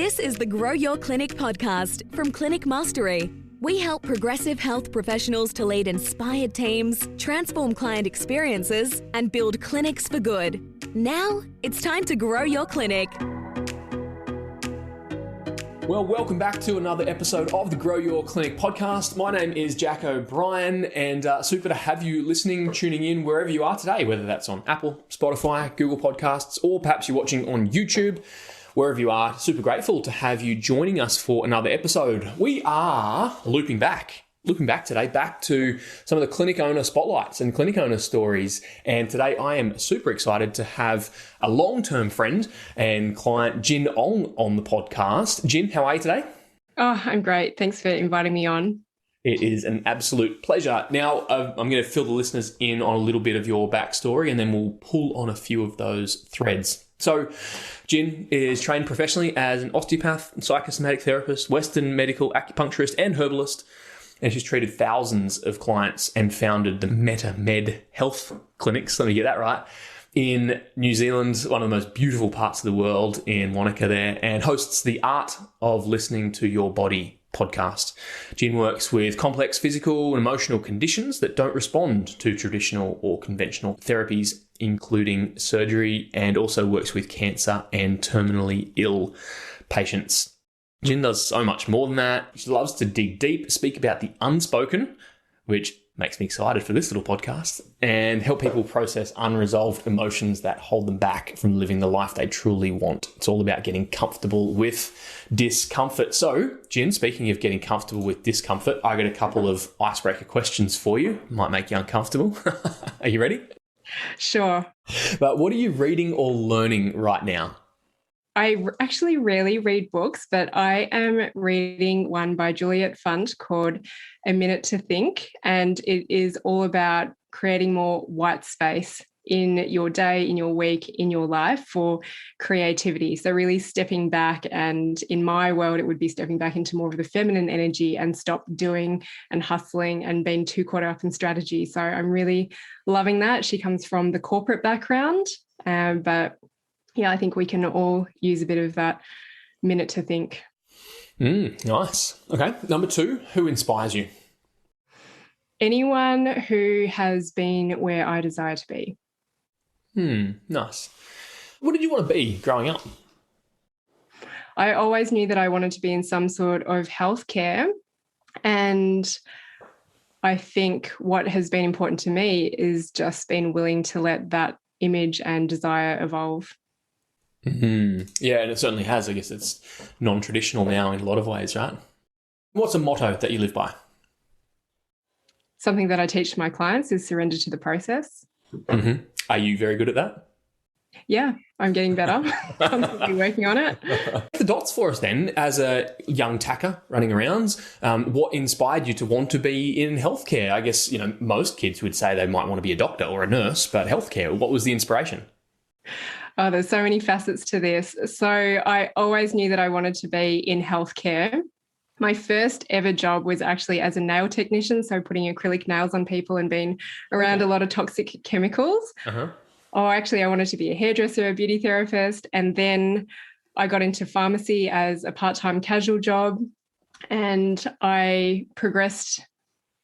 This is the Grow Your Clinic podcast from Clinic Mastery. We help progressive health professionals to lead inspired teams, transform client experiences, and build clinics for good. Now, it's time to grow your clinic. Well, welcome back to another episode of the Grow Your Clinic podcast. My name is Jack O'Brien, and super to have you listening, tuning in wherever you are today, whether that's on Apple, Spotify, Google Podcasts, or perhaps you're watching on YouTube. Wherever you are, super grateful to have you joining us for another episode. We are looking back today, back to some of the clinic owner spotlights and clinic owner stories. And today I am super excited to have a long-term friend and client, Jin Ong, on the podcast. Jin, how are you today? Oh, I'm great. Thanks for inviting me on. It is an absolute pleasure. Now, I'm going to fill the listeners in on a little bit of your backstory, and then we'll pull on a few of those threads. So, Jin is trained professionally as an osteopath, psychosomatic therapist, Western medical acupuncturist, and herbalist. And she's treated thousands of clients and founded the MetaMed health clinics, let me get that right, in New Zealand, one of the most beautiful parts of the world, in Wanaka there, and hosts the Art of Listening to Your Body podcast. Jin works with complex physical and emotional conditions that don't respond to traditional or conventional therapies, including surgery, and also works with cancer and terminally ill patients. Jin does so much more than that. She loves to dig deep, speak about the unspoken, which makes me excited for this little podcast, and help people process unresolved emotions that hold them back from living the life they truly want. It's all about getting comfortable with discomfort. So, Jin, speaking of getting comfortable with discomfort, I got a couple of icebreaker questions for you. Might make you uncomfortable. Are you ready? Sure. But what are you reading or learning right now? I actually rarely read books, but I am reading one by Juliet Funt called A Minute to Think, and it is all about creating more white space in your day, in your week, in your life for creativity. So really stepping back, and in my world, it would be stepping back into more of the feminine energy and stop doing and hustling and being too caught up in strategy. So I'm really loving that. She comes from the corporate background, but yeah, I think we can all use a bit of that minute to think. Nice. Okay. Number 2, who inspires you? Anyone who has been where I desire to be. Nice. What did you want to be growing up? I always knew that I wanted to be in some sort of healthcare. And I think what has been important to me is just being willing to let that image and desire evolve. Yeah, and it certainly has. I guess it's non-traditional now in a lot of ways, right? What's a motto that you live by? Something that I teach my clients is surrender to the process. Are you very good at that? Yeah, I'm getting better. Constantly working on it. The dots for us then, as a young tacker running around, what inspired you to want to be in healthcare? I guess, most kids would say they might want to be a doctor or a nurse, but healthcare, what was the inspiration? Oh, there's so many facets to this. So I always knew that I wanted to be in healthcare. My first ever job was actually as a nail technician, so putting acrylic nails on people and being around a lot of toxic chemicals. Oh, actually, I wanted to be a hairdresser, a beauty therapist. And then I got into pharmacy as a part-time casual job, and I progressed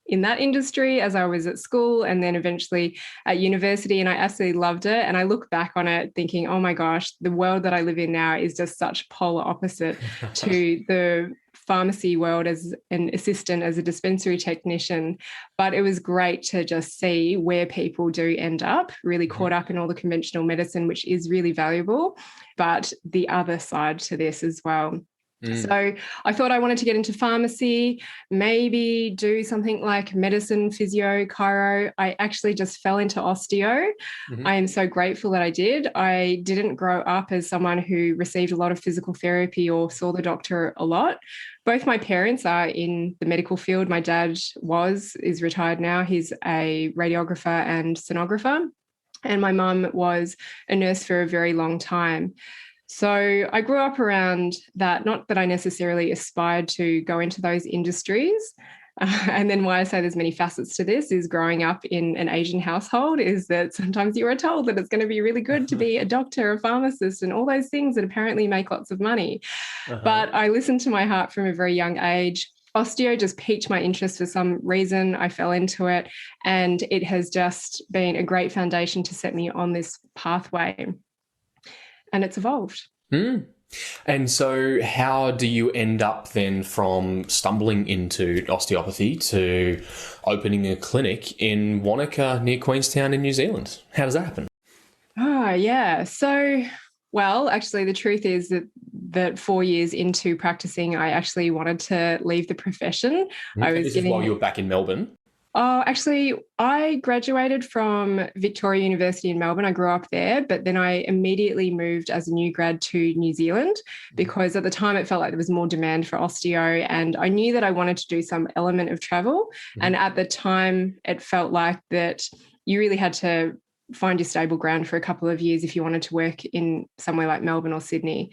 in that industry as I was at school and then eventually at university, and I absolutely loved it. And I look back on it thinking, oh my gosh, the world that I live in now is just such polar opposite to the pharmacy world as an assistant, as a dispensary technician. But it was great to just see where people do end up, really caught up in all the conventional medicine, which is really valuable, but the other side to this as well. So I thought I wanted to get into pharmacy, maybe do something like medicine, physio, chiro. I actually just fell into osteo. I am so grateful that I did. I didn't grow up as someone who received a lot of physical therapy or saw the doctor a lot. Both my parents are in the medical field. My dad is retired now. He's a radiographer and sonographer. And my mum was a nurse for a very long time. So I grew up around that, not that I necessarily aspired to go into those industries, And then why I say there's many facets to this is growing up in an Asian household is that sometimes you are told that it's going to be really good to be a doctor, a pharmacist, and all those things that apparently make lots of money. But I listened to my heart from a very young age. Osteo just piqued my interest for some reason. I fell into it, and it has just been a great foundation to set me on this pathway. And it's evolved. And so how do you end up then from stumbling into osteopathy to opening a clinic in Wanaka near Queenstown in New Zealand? How does that happen? Oh, yeah. So, well, actually, the truth is that 4 years into practicing, I actually wanted to leave the profession. This is while you were back in Melbourne? Oh, actually, I graduated from Victoria University in Melbourne. I grew up there, but then I immediately moved as a new grad to New Zealand because at the time it felt like there was more demand for osteo, and I knew that I wanted to do some element of travel. And at the time, it felt like that you really had to find your stable ground for a couple of years if you wanted to work in somewhere like Melbourne or Sydney.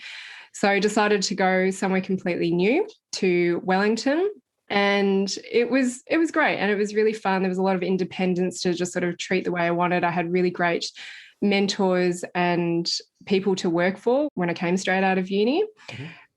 So I decided to go somewhere completely new to Wellington. And it was great, and it was really fun. There was a lot of independence to just sort of treat the way I wanted. I had really great mentors and people to work for when I came straight out of uni.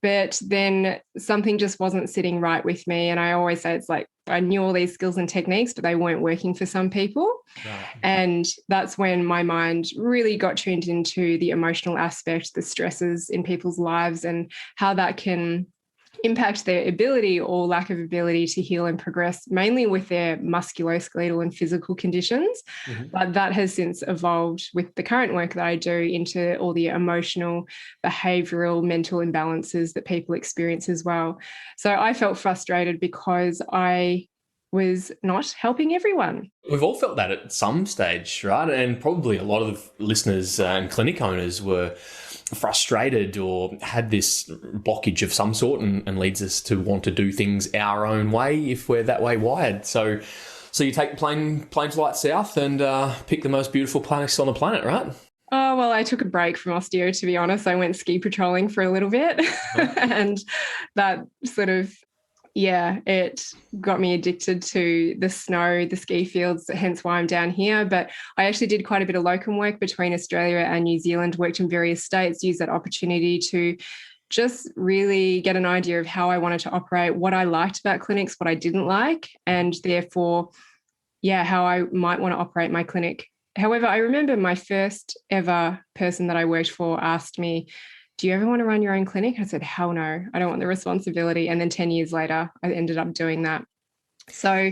But then something just wasn't sitting right with me. And I always say it's like I knew all these skills and techniques, but they weren't working for some people. Right. And that's when my mind really got tuned into the emotional aspect, the stresses in people's lives, and how that can impact their ability or lack of ability to heal and progress, mainly with their musculoskeletal and physical conditions. But that has since evolved with the current work that I do into all the emotional, behavioural, mental imbalances that people experience as well. So I felt frustrated because I was not helping everyone. We've all felt that at some stage, right? And probably a lot of listeners and clinic owners were frustrated or had this blockage of some sort, and leads us to want to do things our own way if we're that way wired. So you take plain flight south and pick the most beautiful place on the planet, right? Oh, well, I took a break from osteo, to be honest. I went ski patrolling for a little bit and that sort of, it got me addicted to the snow, the ski fields, hence why I'm down here. But I actually did quite a bit of locum work between Australia and New Zealand, worked in various states, used that opportunity to just really get an idea of how I wanted to operate, what I liked about clinics, what I didn't like, and therefore, how I might want to operate my clinic. However, I remember my first ever person that I worked for asked me, do you ever want to run your own clinic? I said, hell no, I don't want the responsibility. And then 10 years later, I ended up doing that. So,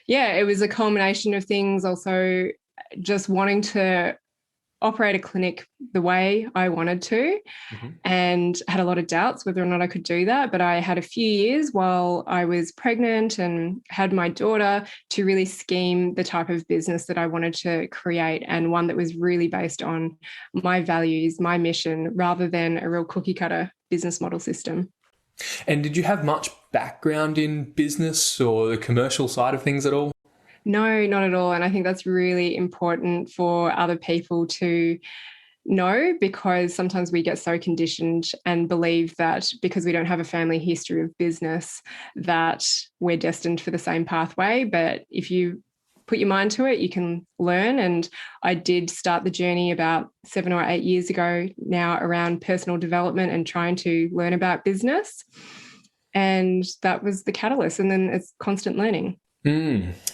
it was a culmination of things. Also, just wanting to operate a clinic the way I wanted to, and had a lot of doubts whether or not I could do that. But I had a few years while I was pregnant and had my daughter to really scheme the type of business that I wanted to create, and one that was really based on my values, my mission, rather than a real cookie cutter business model system. And did you have much background in business or the commercial side of things at all? No, not at all. And I think that's really important for other people to know, because sometimes we get so conditioned and believe that because we don't have a family history of business that we're destined for the same pathway. But if you put your mind to it, you can learn. And I did start the journey about 7 or 8 years ago now around personal development and trying to learn about business. And that was the catalyst. And then it's constant learning.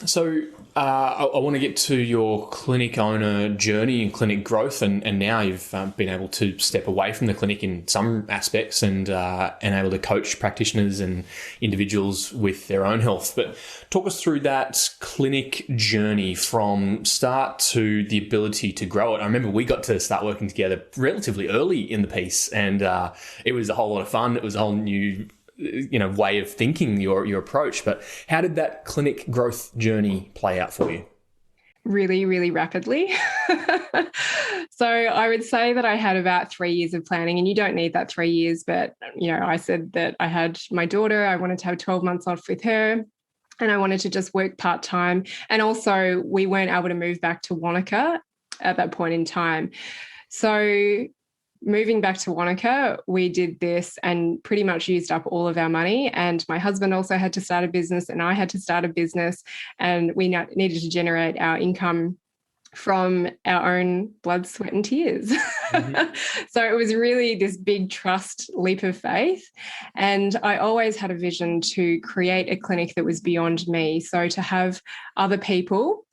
So I want to get to your clinic owner journey and clinic growth, and now you've been able to step away from the clinic in some aspects and able to coach practitioners and individuals with their own health. But talk us through that clinic journey from start to the ability to grow it. I remember we got to start working together relatively early in the piece, and it was a whole lot of fun. It was a whole new way of thinking, your approach. But how did that clinic growth journey play out for you? Really, really rapidly. So I would say that I had about 3 years of planning, and you don't need that 3 years, but I said that I had my daughter, I wanted to have 12 months off with her, and I wanted to just work part-time. And also we weren't able to move back to Wanaka at that point in time. So moving back to Wanaka, we did this and pretty much used up all of our money. And my husband also had to start a business and I had to start a business, and we needed to generate our income from our own blood, sweat and tears. Mm-hmm. So it was really this big trust leap of faith. And I always had a vision to create a clinic that was beyond me. So to have other people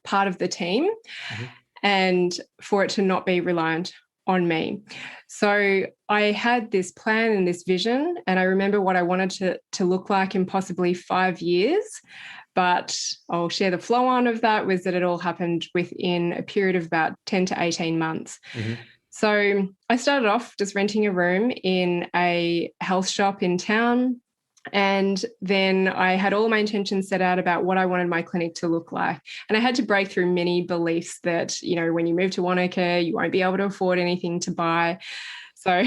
part of the team, mm-hmm. and for it to not be reliant on me. So I had this plan and this vision, and I remember what I wanted to look like in possibly 5 years. But I'll share the flow on of that was that it all happened within a period of about 10 to 18 months. Mm-hmm. So I started off just renting a room in a health shop in town. And then I had all my intentions set out about what I wanted my clinic to look like. And I had to break through many beliefs that, when you move to Wanaka, you won't be able to afford anything to buy. So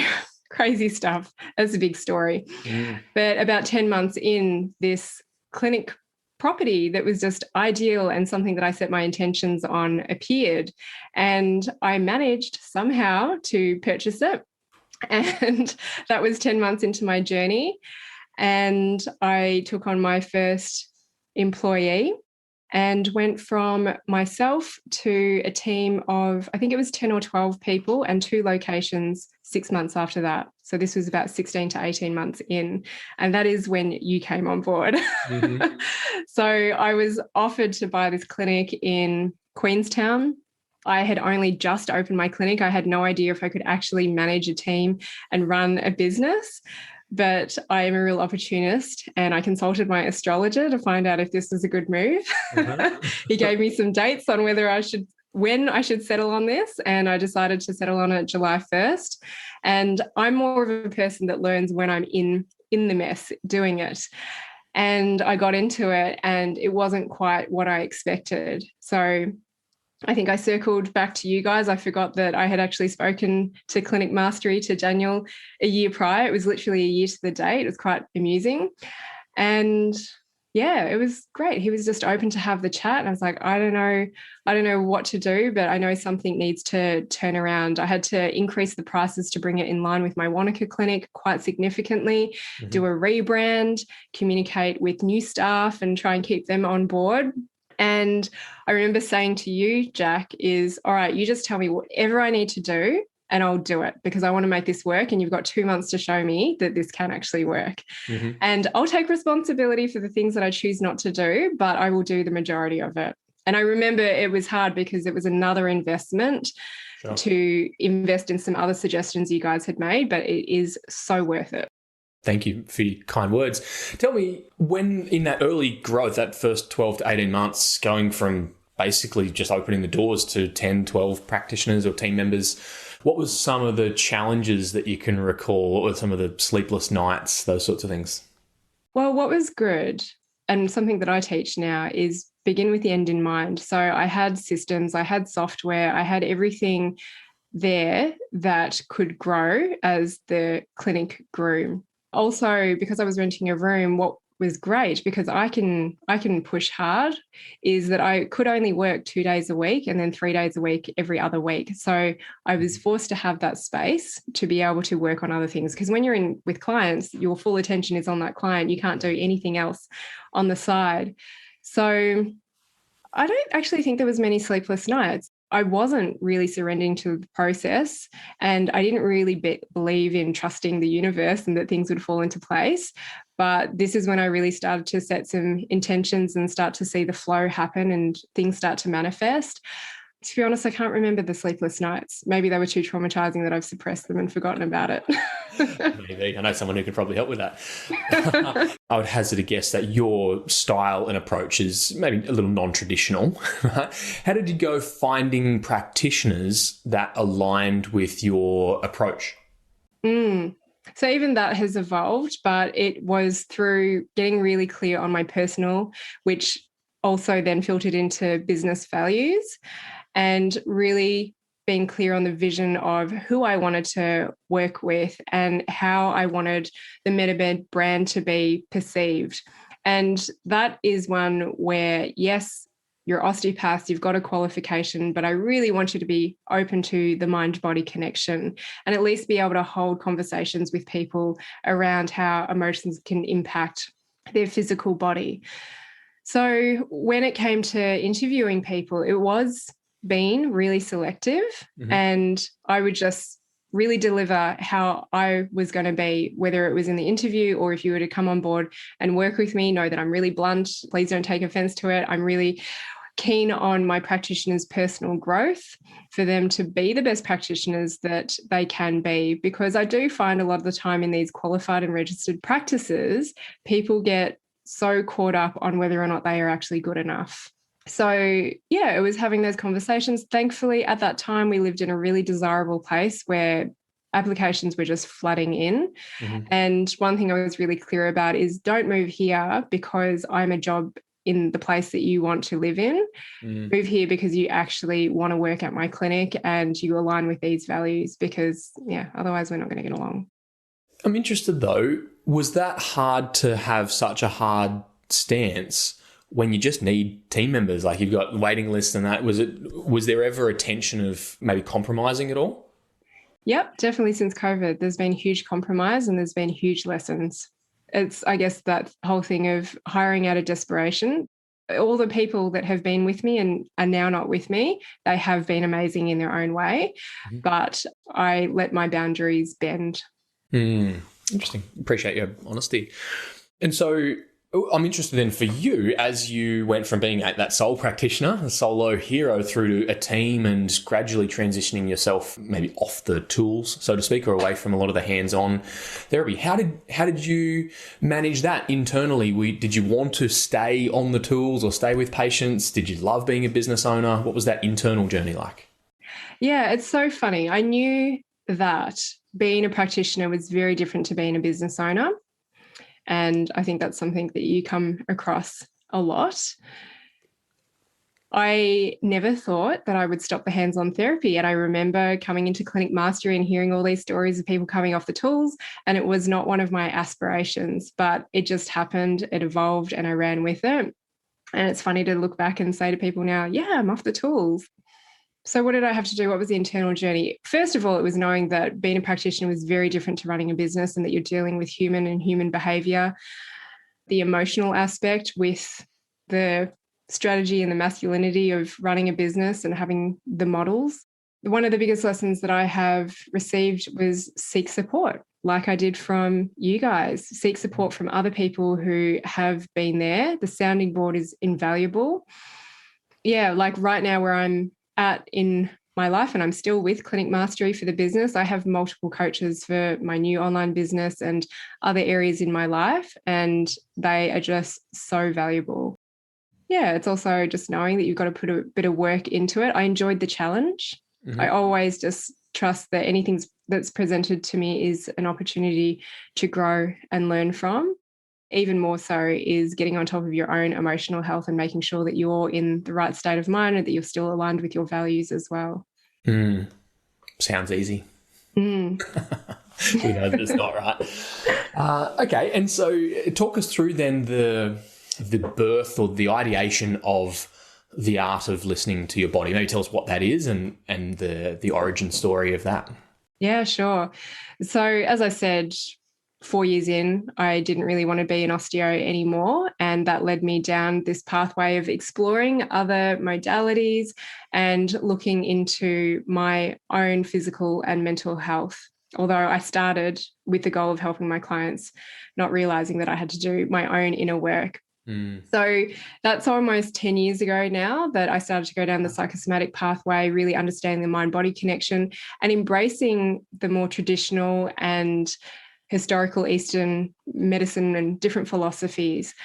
crazy stuff. That's a big story. Mm. But about 10 months in, this clinic property that was just ideal and something that I set my intentions on appeared. And I managed somehow to purchase it. And that was 10 months into my journey. And I took on my first employee and went from myself to a team of, I think it was 10 or 12 people and 2 locations 6 months after that. So this was about 16 to 18 months in. And that is when you came on board. Mm-hmm. So I was offered to buy this clinic in Queenstown. I had only just opened my clinic. I had no idea if I could actually manage a team and run a business. But I am a real opportunist, and I consulted my astrologer to find out if this was a good move. Uh-huh. He gave me some dates on when I should settle on this, and I decided to settle on it July 1st. And I'm more of a person that learns when I'm in the mess doing it. And I got into it, and it wasn't quite what I expected. So I think I circled back to you guys. I forgot that I had actually spoken to Clinic Mastery, to Daniel, a year prior. It was literally a year to the date. It was quite amusing. And yeah, it was great. He was just open to have the chat. And I was like, I don't know what to do, but I know something needs to turn around. I had to increase the prices to bring it in line with my Wanaka clinic quite significantly, mm-hmm. do a rebrand, communicate with new staff and try and keep them on board. And I remember saying to you, Jack, is, all right, you just tell me whatever I need to do and I'll do it because I want to make this work. And you've got 2 months to show me that this can actually work. Mm-hmm. And I'll take responsibility for the things that I choose not to do, but I will do the majority of it. And I remember it was hard because it was another investment to invest in some other suggestions you guys had made, but it is so worth it. Thank you for your kind words. Tell me, when in that early growth, that first 12 to 18 months, going from basically just opening the doors to 10, 12 practitioners or team members, what was some of the challenges that you can recall? What were some of the sleepless nights, those sorts of things? Well, what was good, and something that I teach now, is begin with the end in mind. So I had systems, I had software, I had everything there that could grow as the clinic grew. Also, because I was renting a room, what was great, because I can push hard, is that I could only work 2 days a week and then 3 days a week every other week. So I was forced to have that space to be able to work on other things. Because when you're in with clients, your full attention is on that client. You can't do anything else on the side. So I don't actually think there was many sleepless nights. I wasn't really surrendering to the process, and I didn't really believe in trusting the universe and that things would fall into place. But this is when I really started to set some intentions and start to see the flow happen and things start to manifest. To be honest, I can't remember the sleepless nights. Maybe they were too traumatizing that I've suppressed them and forgotten about it. Maybe. I know someone who could probably help with that. I would hazard a guess that your style and approach is maybe a little non-traditional. How did you go finding practitioners that aligned with your approach? So even that has evolved, but it was through getting really clear on my personal, which also then filtered into business values, and really being clear on the vision of who I wanted to work with and how I wanted the MetaMed brand to be perceived. And that is one where, yes, you're osteopath, you've got a qualification, but I really want you to be open to the mind-body connection and at least be able to hold conversations with people around how emotions can impact their physical body. So when it came to interviewing people, it was being really selective, and I would just really deliver how I was going to be, whether it was in the interview or if you were to come on board and work with me, know that I'm really blunt. Please don't take offense to it. I'm really keen on my practitioners' personal growth for them to be the best practitioners that they can be, because I do find a lot of the time in these qualified and registered practices, people get so caught up on whether or not they are actually good enough. So, yeah, it was having those conversations. Thankfully, at that time, we lived in a really desirable place where applications were just flooding in. And one thing I was really clear about is don't move here because I'm a job in the place that you want to live in. Move here because you actually want to work at my clinic and you align with these values, because, yeah, otherwise we're not going to get along. I'm interested, though, was that hard to have such a hard stance when you just need team members? Like, you've got waiting lists and that. Was there ever a tension of maybe compromising at all? Yep, definitely since COVID, there's been huge compromise and there's been huge lessons. It's, I guess, that whole thing of hiring out of desperation. All the people that have been with me and are now not with me, they have been amazing in their own way, but I let my boundaries bend. Interesting. Appreciate your honesty. And so I'm interested in, for you, as you went from being that sole practitioner, a solo hero, through to a team and gradually transitioning yourself maybe off the tools, so to speak, or away from a lot of the hands-on therapy. How did you manage that internally? Did you want to stay on the tools or stay with patients? Did you love being a business owner? What was that internal journey like? Yeah, it's so funny. I knew that being a practitioner was very different to being a business owner. And I think that's something that you come across a lot. I never thought that I would stop the hands-on therapy. And I remember coming into Clinic Mastery and hearing all these stories of people coming off the tools. And it was not one of my aspirations, but it just happened. It evolved and I ran with it. And it's funny to look back and say to people now, yeah, I'm off the tools. So what did I have to do? What was the internal journey? First of all, it was knowing that being a practitioner was very different to running a business and that you're dealing with human behavior, the emotional aspect with the strategy and the masculinity of running a business and having the models. One of the biggest lessons that I have received was seek support, like I did from you guys. Seek support from other people who have been there. The sounding board is invaluable. Yeah, like right now where I'm at in my life, and I'm still with Clinic Mastery for the business, I have multiple coaches for my new online business and other areas in my life, and they are just so valuable. Yeah, it's also just knowing that you've got to put a bit of work into it. I enjoyed the challenge. I always just trust that anything that's presented to me is an opportunity to grow and learn from. Even more so is getting on top of your own emotional health and making sure that you're in the right state of mind and that you're still aligned with your values as well. Sounds easy. We know that it's not, right? Okay, and so talk us through then the birth or the ideation of the art of listening to your body. Maybe tell us what that is and the origin story of that. Yeah, sure. So as I said, 4 years in, I didn't really want to be an osteo anymore. And that led me down this pathway of exploring other modalities and looking into my own physical and mental health. Although I started with the goal of helping my clients, not realizing that I had to do my own inner work. So that's almost 10 years ago now that I started to go down the psychosomatic pathway, really understanding the mind-body connection and embracing the more traditional and historical Eastern medicine and different philosophies.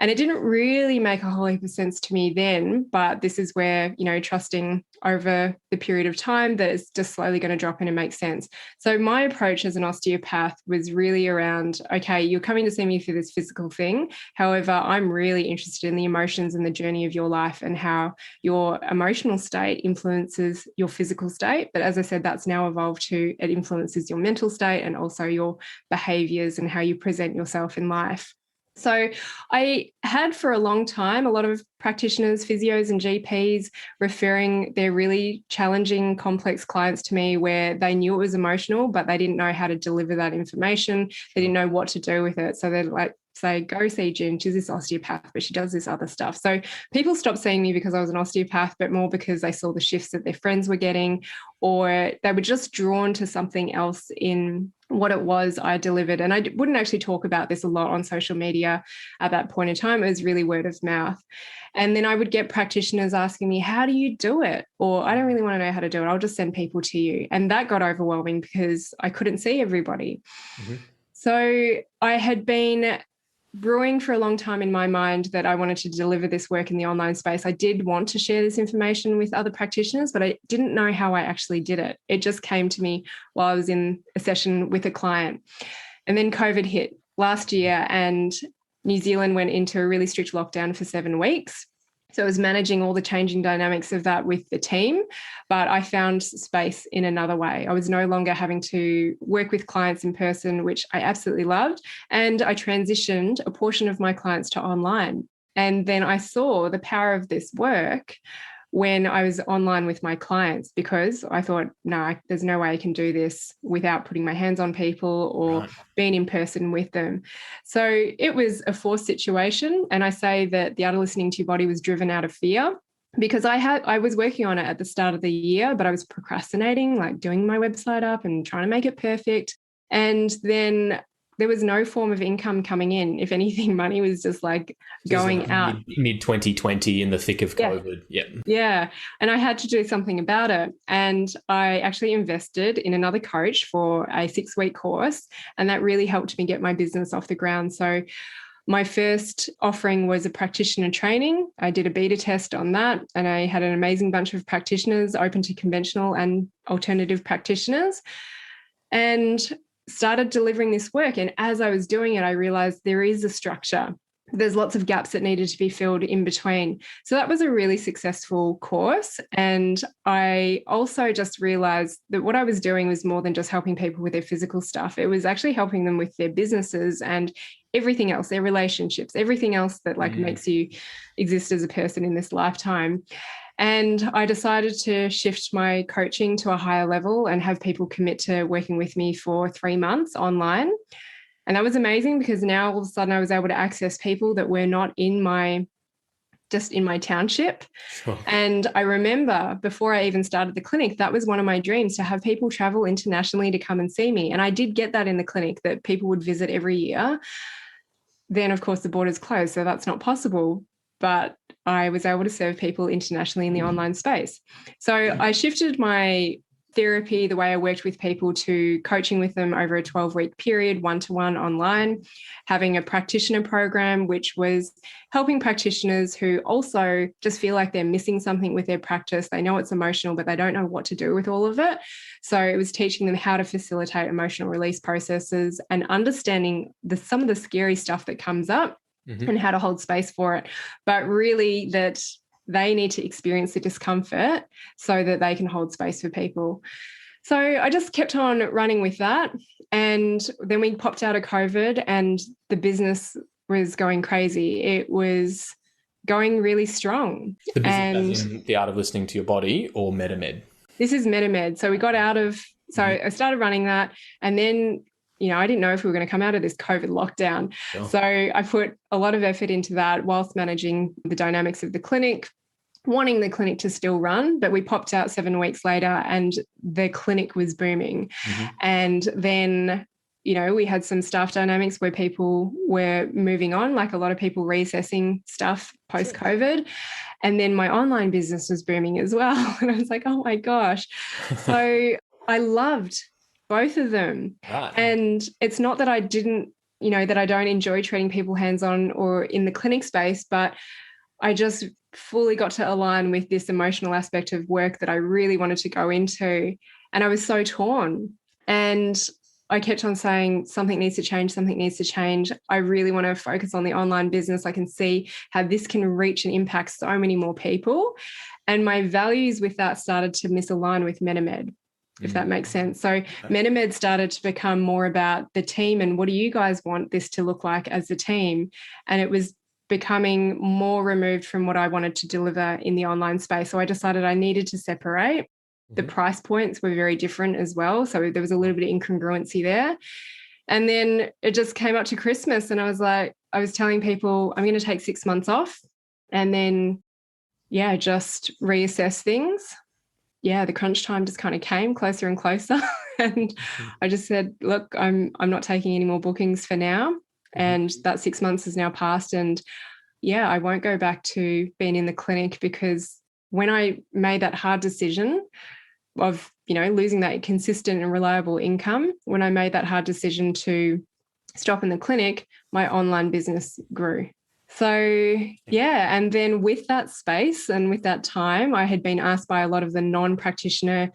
And it didn't really make a whole heap of sense to me then, but this is where, trusting over the period of time that it's just slowly going to drop in and make sense. So my approach as an osteopath was really around, okay, you're coming to see me for this physical thing. However, I'm really interested in the emotions and the journey of your life and how your emotional state influences your physical state. But as I said, that's now evolved to it influences your mental state and also your behaviors and how you present yourself in life. So I had for a long time a lot of practitioners, physios and GPs referring their really challenging, complex clients to me where they knew it was emotional, but they didn't know how to deliver that information. They didn't know what to do with it. So they'd like say, go see Jin, she's this osteopath, but she does this other stuff. So people stopped seeing me because I was an osteopath, but more because they saw the shifts that their friends were getting, or they were just drawn to something else in what it was I delivered. And I wouldn't actually talk about this a lot on social media at that point in time. It was really word of mouth. And then I would get practitioners asking me, how do you do it? Or I don't really want to know how to do it. I'll just send people to you. And that got overwhelming because I couldn't see everybody. Mm-hmm. So I had been brewing for a long time in my mind that I wanted to deliver this work in the online space. I did want to share this information with other practitioners, but I didn't know how I actually did it. It just came to me while I was in a session with a client. And then COVID hit last year and New Zealand went into a really strict lockdown for 7 weeks. So I was managing all the changing dynamics of that with the team, but I found space in another way. I was no longer having to work with clients in person, which I absolutely loved. And I transitioned a portion of my clients to online. And then I saw the power of this work when I was online with my clients, because I thought, no, there's no way I can do this without putting my hands on people or being in person with them. So it was a forced situation. And I say that the art of listening to your body was driven out of fear, because I was working on it at the start of the year, but I was procrastinating, like doing my website up and trying to make it perfect. And then there was no form of income coming in. If anything, money was just like going out. Mid 2020 in the thick of COVID. Yeah. And I had to do something about it. And I actually invested in another coach for a 6-week course. And that really helped me get my business off the ground. So my first offering was a practitioner training. I did a beta test on that. And I had an amazing bunch of practitioners open to conventional and alternative practitioners. And started delivering this work. And as I was doing it, I realized there is a structure. There's lots of gaps that needed to be filled in between. So that was a really successful course. And I also just realized that what I was doing was more than just helping people with their physical stuff. It was actually helping them with their businesses and everything else, their relationships, everything else that makes you exist as a person in this lifetime. And I decided to shift my coaching to a higher level and have people commit to working with me for 3 months online. And that was amazing, because now all of a sudden I was able to access people that were not in my township. Sure. And I remember before I even started the clinic, that was one of my dreams, to have people travel internationally to come and see me. And I did get that in the clinic, that people would visit every year. Then, of course, the borders closed, so that's not possible. But I was able to serve people internationally in the online space. So I shifted my therapy, the way I worked with people, to coaching with them over a 12-week period, one-to-one online, having a practitioner program, which was helping practitioners who also just feel like they're missing something with their practice. They know it's emotional, but they don't know what to do with all of it. So it was teaching them how to facilitate emotional release processes and understanding some of the scary stuff that comes up and how to hold space for it. But really that they need to experience the discomfort so that they can hold space for people. So I just kept on running with that. And then we popped out of COVID and the business was going crazy. It was going really strong. The business, as in the art of listening to your body, or MetaMed? This is MetaMed. So we got out of, I started running that, and then I didn't know if we were going to come out of this COVID lockdown. Sure. So I put a lot of effort into that whilst managing the dynamics of the clinic, wanting the clinic to still run. But we popped out 7 weeks later and the clinic was booming. And then, we had some staff dynamics where people were moving on, like a lot of people reassessing stuff post-COVID. And then my online business was booming as well. And I was like, oh my gosh. So I loved both of them. Right. And it's not that I didn't, that I don't enjoy treating people hands-on or in the clinic space, but I just fully got to align with this emotional aspect of work that I really wanted to go into. And I was so torn. And I kept on saying, something needs to change, something needs to change. I really want to focus on the online business. I can see how this can reach and impact so many more people. And my values with that started to misalign with MetaMed. if that makes sense. So MetaMed started to become more about the team and what do you guys want this to look like as a team? And it was becoming more removed from what I wanted to deliver in the online space. So I decided I needed to separate. The price points were very different as well. So there was a little bit of incongruency there. And then it just came up to Christmas and I was telling people I'm going to take 6 months off and then, just reassess things. The crunch time just kind of came closer and closer. And I just said, look, I'm not taking any more bookings for now. And that 6 months has now passed. And I won't go back to being in the clinic because when I made that hard decision of, losing that consistent and reliable income, when I made that hard decision to stop in the clinic, my online business grew. So, and then with that space and with that time, I had been asked by a lot of the non-practitioner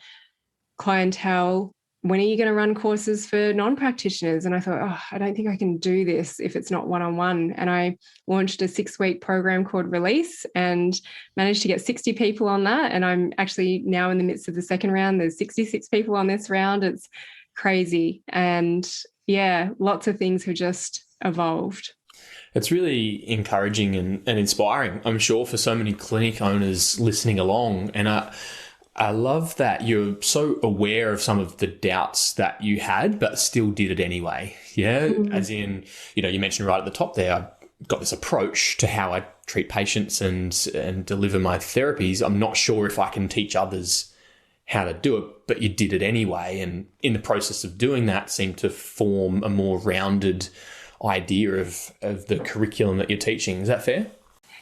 clientele, when are you going to run courses for non-practitioners? And I thought, I don't think I can do this if it's not one-on-one. And I launched a 6-week program called Release and managed to get 60 people on that. And I'm actually now in the midst of the second round. There's 66 people on this round. It's crazy. And lots of things have just evolved. It's really encouraging and inspiring, I'm sure, for so many clinic owners listening along. And I love that you're so aware of some of the doubts that you had, but still did it anyway. Yeah. As in, you mentioned right at the top there, I've got this approach to how I treat patients and deliver my therapies. I'm not sure if I can teach others how to do it, but you did it anyway. And in the process of doing that, seemed to form a more rounded idea of the curriculum that you're teaching. Is that fair?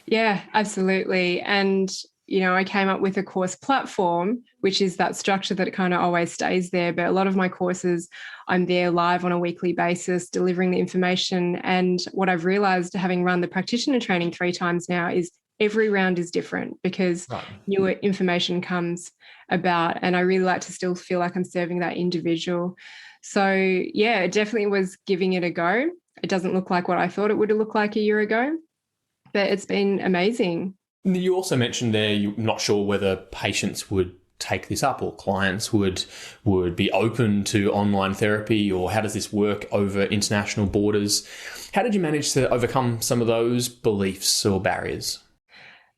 Yeah, absolutely. And I came up with a course platform, which is that structure that it kind of always stays there. But a lot of my courses, I'm there live on a weekly basis, delivering the information. And what I've realized, having run the practitioner training 3 times now, is every round is different because newer information comes about. And I really like to still feel like I'm serving that individual. So, it definitely was giving it a go. It doesn't look like what I thought it would look like a year ago, but it's been amazing. You also mentioned there you're not sure whether patients would take this up or clients would be open to online therapy, or how does this work over international borders? How did you manage to overcome some of those beliefs or barriers?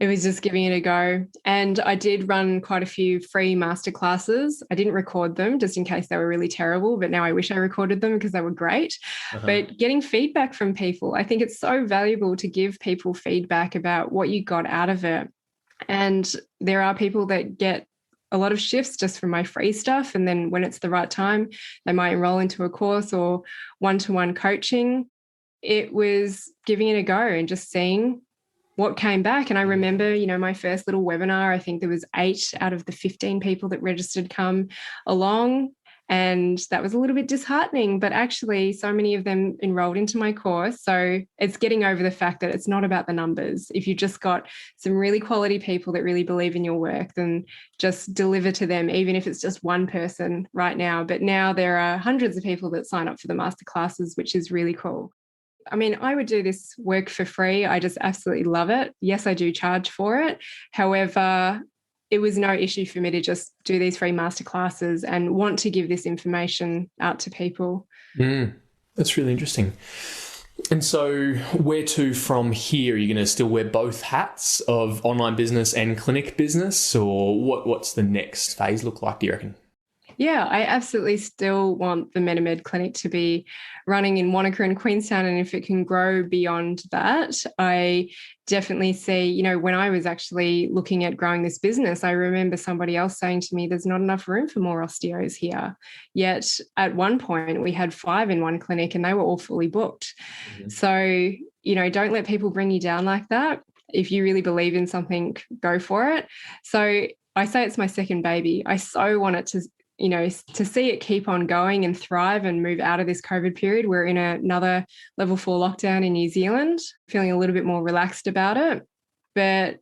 It was just giving it a go. And I did run quite a few free masterclasses. I didn't record them just in case they were really terrible, but now I wish I recorded them because they were great. But getting feedback from people, I think it's so valuable to give people feedback about what you got out of it. And there are people that get a lot of shifts just from my free stuff. And then when it's the right time, they might enroll into a course or one-to-one coaching. It was giving it a go and just seeing what came back. And I remember, my first little webinar, I think there was 8 out of the 15 people that registered come along. And that was a little bit disheartening, but actually so many of them enrolled into my course. So it's getting over the fact that it's not about the numbers. If you've just got some really quality people that really believe in your work, then just deliver to them, even if it's just one person right now. But now there are hundreds of people that sign up for the masterclasses, which is really cool. I mean, I would do this work for free. I just absolutely love it. Yes, I do charge for it. However, it was no issue for me to just do these free masterclasses and want to give this information out to people. That's really interesting. And so where to from here? Are you going to still wear both hats of online business and clinic business, or what's the next phase look like, do you reckon? Yeah, I absolutely still want the MetaMed clinic to be running in Wanaka and Queenstown. And if it can grow beyond that, I definitely see, when I was actually looking at growing this business, I remember somebody else saying to me, there's not enough room for more osteos here. Yet at one point we had 5 in one clinic and they were all fully booked. So, don't let people bring you down like that. If you really believe in something, go for it. So I say it's my second baby. I so want it to see it keep on going and thrive and move out of this COVID period. We're in another level 4 lockdown in New Zealand, feeling a little bit more relaxed about it. But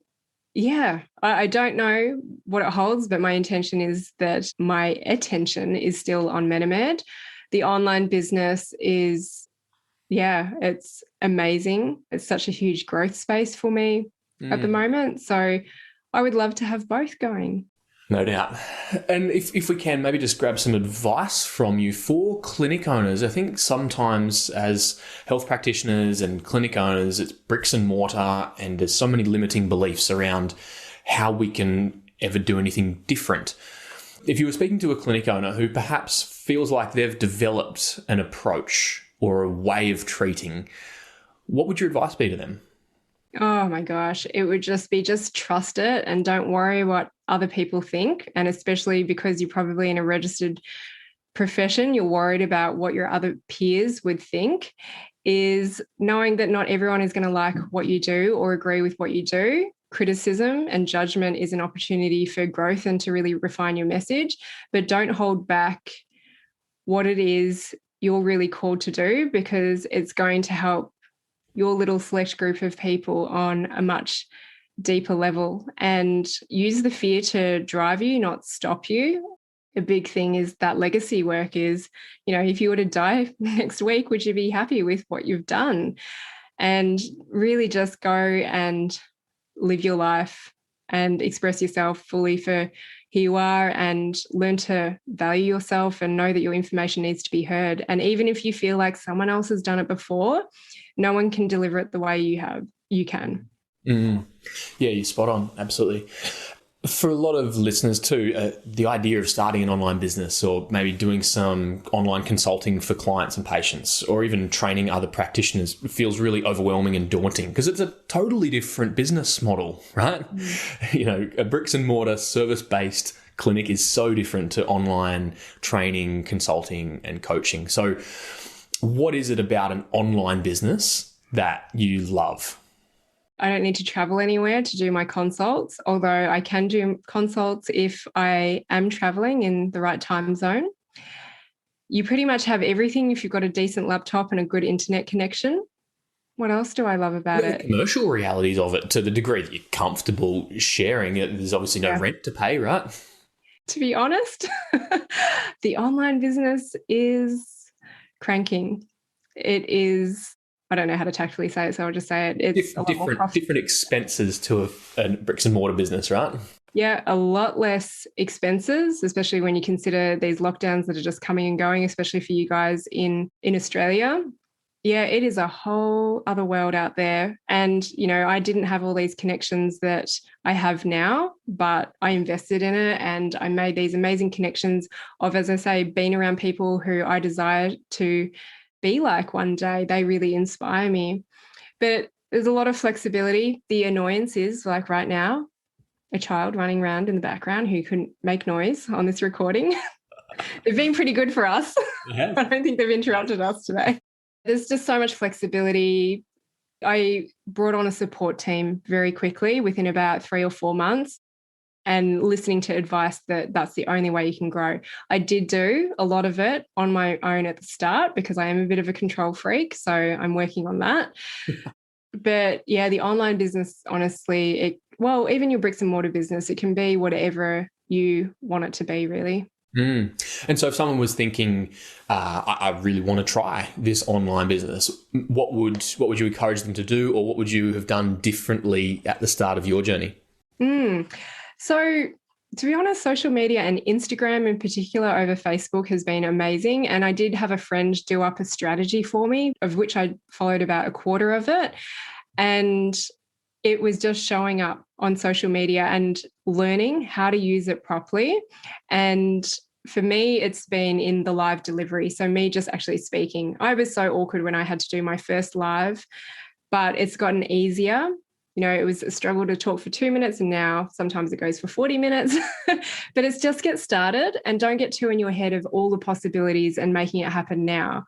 I don't know what it holds, but my intention is that my attention is still on MetaMed. The online business is, it's amazing. It's such a huge growth space for me at the moment. So I would love to have both going. No doubt. And if we can, maybe just grab some advice from you for clinic owners. I think sometimes as health practitioners and clinic owners, it's bricks and mortar, and there's so many limiting beliefs around how we can ever do anything different. If you were speaking to a clinic owner who perhaps feels like they've developed an approach or a way of treating, what would your advice be to them? Oh my gosh, it would just be trust it and don't worry what other people think. And especially because you're probably in a registered profession, you're worried about what your other peers would think, is knowing that not everyone is going to like what you do or agree with what you do. Criticism and judgment is an opportunity for growth and to really refine your message, but don't hold back what it is you're really called to do, because it's going to help your little select group of people on a much deeper level, and use the fear to drive you, not stop you. A big thing is that legacy work is, if you were to die next week, would you be happy with what you've done? And really just go and live your life and express yourself fully for who you are, and learn to value yourself and know that your information needs to be heard. And even if you feel like someone else has done it before, no one can deliver it the way you can. Mm. Yeah, you're spot on. Absolutely. For a lot of listeners too, the idea of starting an online business, or maybe doing some online consulting for clients and patients, or even training other practitioners, feels really overwhelming and daunting because it's a totally different business model, right? A bricks and mortar service-based clinic is so different to online training, consulting, and coaching. So what is it about an online business that you love? I don't need to travel anywhere to do my consults, although I can do consults if I am traveling in the right time zone. You pretty much have everything if you've got a decent laptop and a good internet connection. What else do I love about it? The commercial realities of it, to the degree that you're comfortable sharing it. There's obviously no rent to pay, right? To be honest, the online business is cranking. It is, I don't know how to tactfully say it, so I'll just say it. It's different expenses to a bricks and mortar business, right? Yeah, a lot less expenses, especially when you consider these lockdowns that are just coming and going, especially for you guys in Australia. Yeah, it is a whole other world out there. And, I didn't have all these connections that I have now, but I invested in it and I made these amazing connections of, as I say, being around people who I desire to be like one day. They really inspire me. But there's a lot of flexibility. The annoyance is, like right now, a child running around in the background who couldn't make noise on this recording. They've been pretty good for us. I don't think they've interrupted us today. There's just so much flexibility. I brought on a support team very quickly within about 3 or 4 months, and listening to advice that's the only way you can grow. I did do a lot of it on my own at the start because I am a bit of a control freak, so I'm working on that. But yeah, the online business, honestly, even your bricks and mortar business, it can be whatever you want it to be, really. And so if someone was thinking, I really want to try this online business, what would you encourage them to do, or what would you have done differently at the start of your journey? So to be honest, social media and Instagram in particular over Facebook has been amazing. And I did have a friend do up a strategy for me, of which I followed about a quarter of it. And it was just showing up on social media and learning how to use it properly. And for me, it's been in the live delivery. So me just actually speaking. I was so awkward when I had to do my first live, but it's gotten easier. It was a struggle to talk for 2 minutes, and now sometimes it goes for 40 minutes. But it's just get started and don't get too in your head of all the possibilities and making it happen now.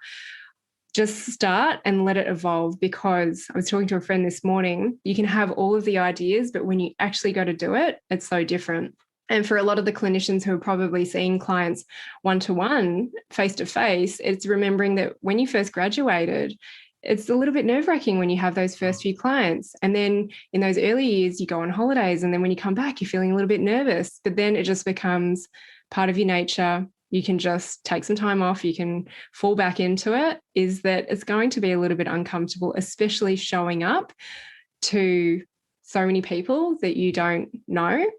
Just start and let it evolve, because I was talking to a friend this morning, you can have all of the ideas, but when you actually go to do it, it's so different. And for a lot of the clinicians who are probably seeing clients one-to-one, face-to-face, it's remembering that when you first graduated, it's a little bit nerve-wracking when you have those first few clients. And then in those early years, you go on holidays, and then when you come back, you're feeling a little bit nervous, but then it just becomes part of your nature. You can just take some time off, you can fall back into it, is that it's going to be a little bit uncomfortable, especially showing up to so many people that you don't know.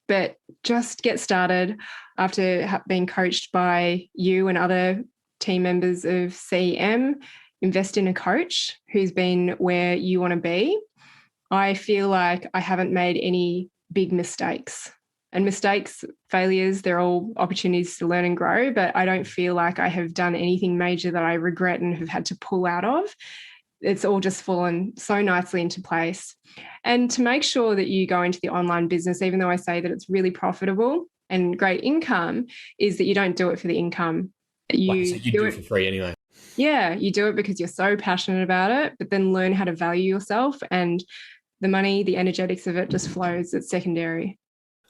but just get started after being coached by you and other team members of CEM. Invest in a coach who's been where you want to be. I feel like I haven't made any big mistakes. And mistakes, failures, they're all opportunities to learn and grow, but I don't feel like I have done anything major that I regret and have had to pull out of. It's all just fallen so nicely into place. And to make sure that you go into the online business, even though I say that it's really profitable and great income, is that you don't do it for the income. You do it for free anyway. Yeah, you do it because you're so passionate about it, but then learn how to value yourself, and the money, the energetics of it just flows. It's secondary.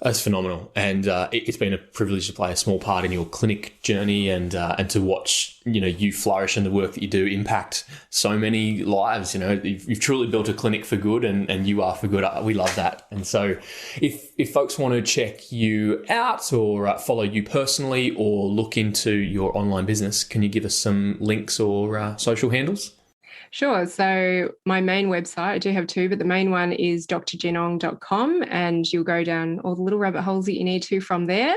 That's phenomenal. And it's been a privilege to play a small part in your clinic journey and to watch, you flourish and the work that you do impact so many lives. You've truly built a clinic for good and you are for good. We love that. And so if folks want to check you out or follow you personally or look into your online business, can you give us some links or social handles? Sure. So my main website, I do have two, but the main one is drjinong.com, and you'll go down all the little rabbit holes that you need to from there.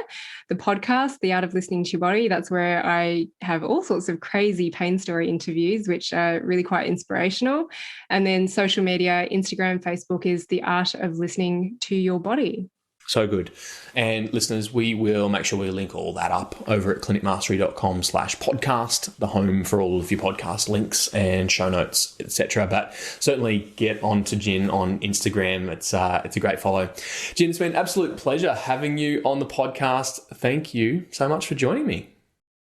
The podcast, The Art of Listening to Your Body, that's where I have all sorts of crazy pain story interviews, which are really quite inspirational. And then social media, Instagram, Facebook is The Art of Listening to Your Body. So good. And listeners, we will make sure we link all that up over at clinicmastery.com/podcast, the home for all of your podcast links and show notes, etc. But certainly get on to Jin on Instagram. It's a great follow. Jin, it's been an absolute pleasure having you on the podcast. Thank you so much for joining me.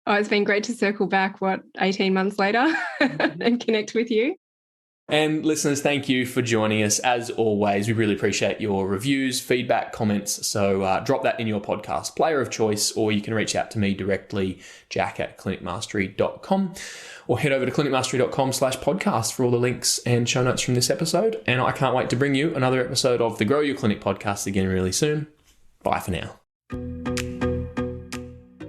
Oh, it's been great to circle back, 18 months later and connect with you. And listeners, thank you for joining us. As always, we really appreciate your reviews, feedback, comments. So drop that in your podcast player of choice, or you can reach out to me directly, jack@clinicmastery.com, or head over to clinicmastery.com/podcast for all the links and show notes from this episode. And I can't wait to bring you another episode of the Grow Your Clinic podcast again really soon. Bye for now.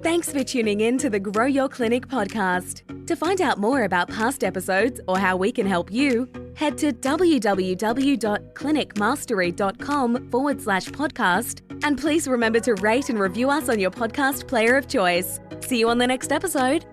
Thanks for tuning in to the Grow Your Clinic podcast. To find out more about past episodes or how we can help you, head to www.clinicmastery.com/podcast. And please remember to rate and review us on your podcast player of choice. See you on the next episode.